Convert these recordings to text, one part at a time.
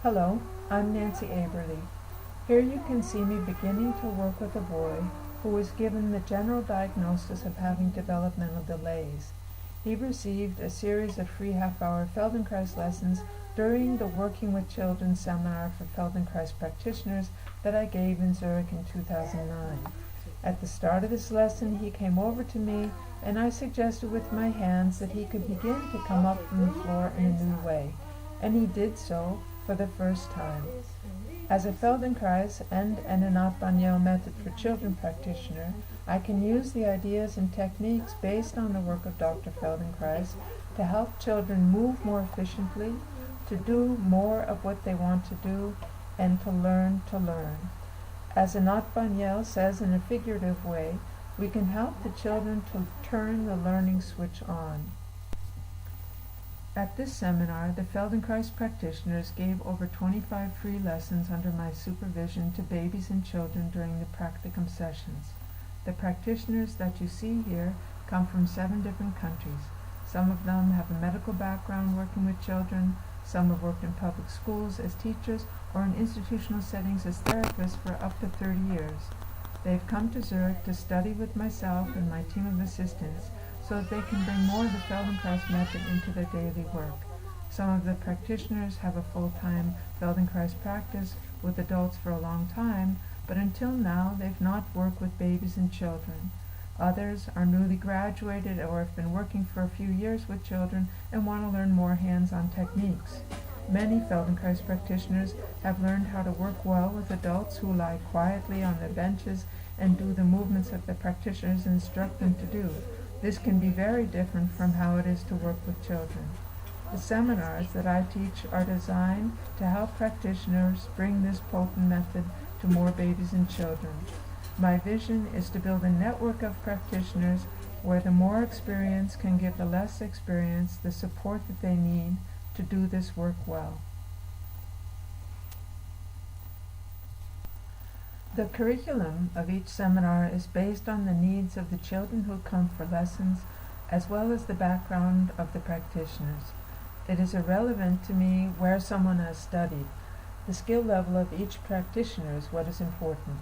Hello, I'm Nancy Aberle. Here you can see me beginning to work with a boy who was given the general diagnosis of having developmental delays. He received a series of free half-hour Feldenkrais lessons during the Working with Children seminar for Feldenkrais practitioners that I gave in Zurich in 2009. At the start of this lesson, he came over to me and I suggested with my hands that he could begin to come up from the floor in a new way, and he did so for the first time. As a Feldenkrais and an Anat Baniel method for children practitioner, I can use the ideas and techniques based on the work of Dr. Feldenkrais to help children move more efficiently, to do more of what they want to do, and to learn to learn. As Anat Baniel says in a figurative way, we can help the children to turn the learning switch on. At this seminar, the Feldenkrais practitioners gave over 25 free lessons under my supervision to babies and children during the practicum sessions. The practitioners that you see here come from 7 different countries. Some of them have a medical background working with children, some have worked in public schools as teachers or in institutional settings as therapists for up to 30 years. They've come to Zurich to study with myself and my team of assistants so that they can bring more of the Feldenkrais method into their daily work. Some of the practitioners have a full-time Feldenkrais practice with adults for a long time, but until now they've not worked with babies and children. Others are newly graduated or have been working for a few years with children and want to learn more hands-on techniques. Many Feldenkrais practitioners have learned how to work well with adults who lie quietly on their benches and do the movements that the practitioners instruct them to do. This can be very different from how it is to work with children. The seminars that I teach are designed to help practitioners bring this potent method to more babies and children. My vision is to build a network of practitioners where the more experienced can give the less experienced the support that they need to do this work well. The curriculum of each seminar is based on the needs of the children who come for lessons, as well as the background of the practitioners. It is irrelevant to me where someone has studied. The skill level of each practitioner is what is important.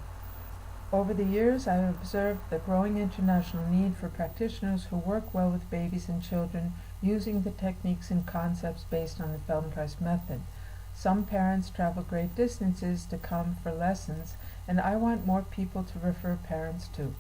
Over the years, I have observed the growing international need for practitioners who work well with babies and children using the techniques and concepts based on the Feldenkrais method. Some parents travel great distances to come for lessons, and I want more people to refer parents to.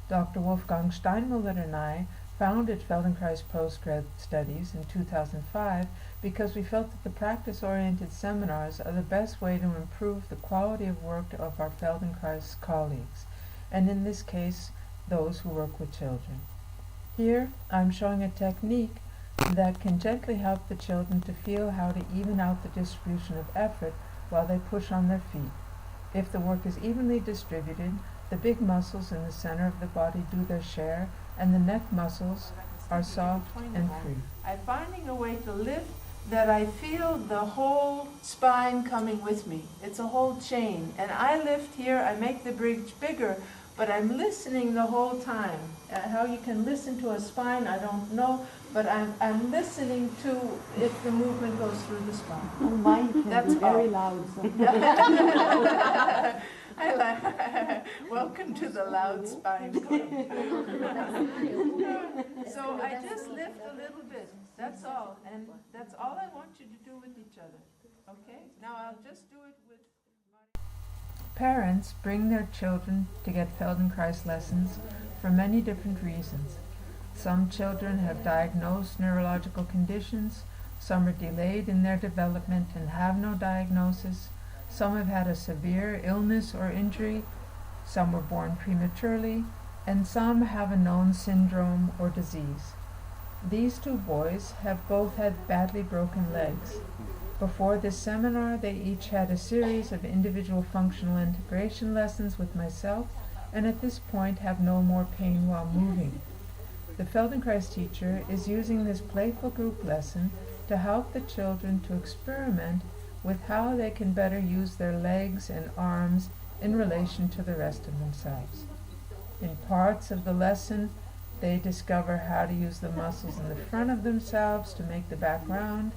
Dr. Wolfgang Steinmuller and I founded Feldenkrais Postgrad Studies in 2005 because we felt that the practice-oriented seminars are the best way to improve the quality of work of our Feldenkrais colleagues, and in this case, those who work with children. Here, I'm showing a technique that can gently help the children to feel how to even out the distribution of effort while they push on their feet. If the work is evenly distributed, the big muscles in the center of the body do their share, and the neck muscles are soft and free. I'm finding a way to lift that I feel the whole spine coming with me. It's a whole chain. And I lift here, I make the bridge bigger, but I'm listening the whole time. How you can listen to a spine, I don't know, but I'm listening to if the movement goes through the spine. Oh, mine can That's be very all. loud. I like, welcome to the loud spine club. So I just lift a little bit, that's all, and that's all I want you to do with each other, okay? Now I'll just do it with Parents bring their children to get Feldenkrais lessons for many different reasons. Some children have diagnosed neurological conditions, some are delayed in their development and have no diagnosis, some have had a severe illness or injury, some were born prematurely, and some have a known syndrome or disease. These 2 boys have both had badly broken legs. Before this seminar, they each had a series of individual functional integration lessons with myself, and at this point have no more pain while moving. The Feldenkrais teacher is using this playful group lesson to help the children to experiment with how they can better use their legs and arms in relation to the rest of themselves. In parts of the lesson, they discover how to use the muscles in the front of themselves to make the back round,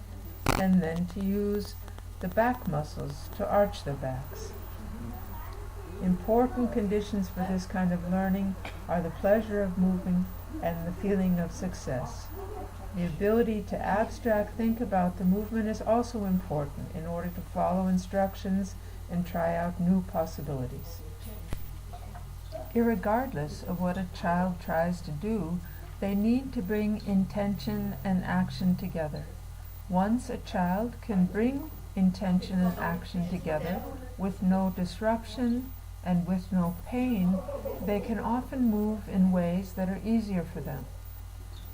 and then to use the back muscles to arch their backs. Important conditions for this kind of learning are the pleasure of moving and the feeling of success. The ability to abstract think about the movement is also important in order to follow instructions and try out new possibilities. Irregardless of what a child tries to do, they need to bring intention and action together. Once a child can bring intention and action together with no disruption and with no pain, they can often move in ways that are easier for them.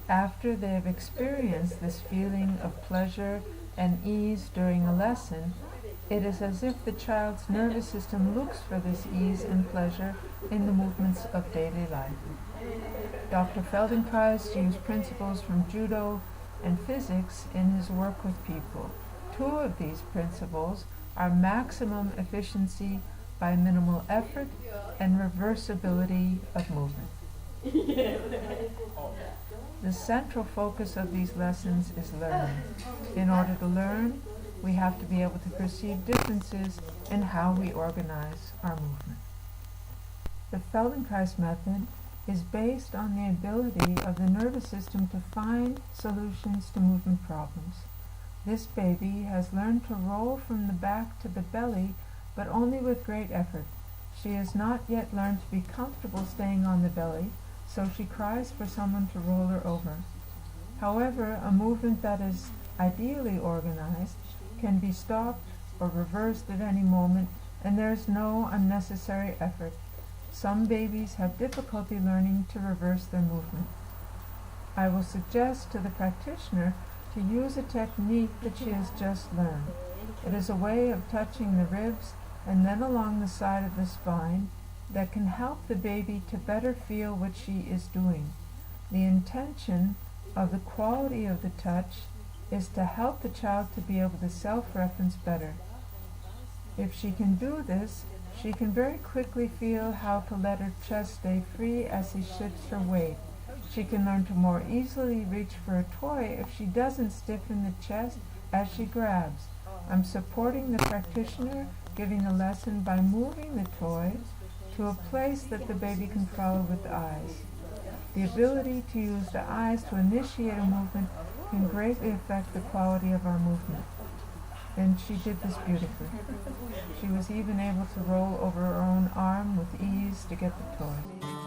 After they have experienced this feeling of pleasure and ease during a lesson, it is as if the child's nervous system looks for this ease and pleasure in the movements of daily life. Dr. Feldenkrais used principles from judo and physics in his work with people. Two of these principles are maximum efficiency by minimal effort and reversibility of movement. The central focus of these lessons is learning. In order to learn, we have to be able to perceive differences in how we organize our movement. The Feldenkrais method is based on the ability of the nervous system to find solutions to movement problems. This baby has learned to roll from the back to the belly, but only with great effort. She has not yet learned to be comfortable staying on the belly, so she cries for someone to roll her over. However, a movement that is ideally organized can be stopped or reversed at any moment, and there is no unnecessary effort. Some babies have difficulty learning to reverse their movement. I will suggest to the practitioner to use a technique that she has just learned. It is a way of touching the ribs and then along the side of the spine that can help the baby to better feel what she is doing. The intention of the quality of the touch is to help the child to be able to self-reference better. If she can do this, she can very quickly feel how to let her chest stay free as she shifts her weight. She can learn to more easily reach for a toy if she doesn't stiffen the chest as she grabs. I'm supporting the practitioner, giving the lesson by moving the toy to a place that the baby can follow with the eyes. The ability to use the eyes to initiate a movement can greatly affect the quality of our movement. And she did this beautifully. She was even able to roll over her own arm with ease to get the toy.